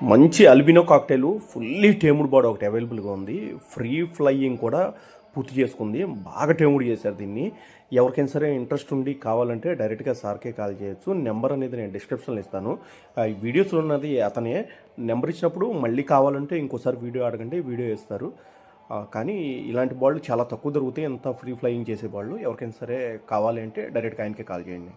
మంచి albino cocktail fully టేముడ్ body ఒకటి అవైలబుల్గా ఉంది. ఫ్రీ ఫ్లయింగ్ కూడా పూర్తి చేసుకుంది. బాగా టేముడ్ చేశారు దీన్ని. ఎవరికైనా సరే ఇంట్రెస్ట్ ఉండి కావాలంటే డైరెక్ట్గా సార్కే కాల్ చేయొచ్చు. నెంబర్ అనేది నేను డిస్క్రిప్షన్లో ఇస్తాను. ఈ వీడియోస్లో ఉన్నది అతనే. నెంబర్ ఇచ్చినప్పుడు మళ్ళీ కావాలంటే ఇంకోసారి వీడియో అడగండి, వీడియో ఇస్తారు. కానీ ఇలాంటి బాళ్ళు చాలా తక్కువ దొరుకుతాయి. ఎంత ఫ్రీ ఫ్లయింగ్ చేసే బాళ్ళు. ఎవరికైనా సరే కావాలి అంటే డైరెక్ట్గా ఆయనకే కాల్ చేయండి.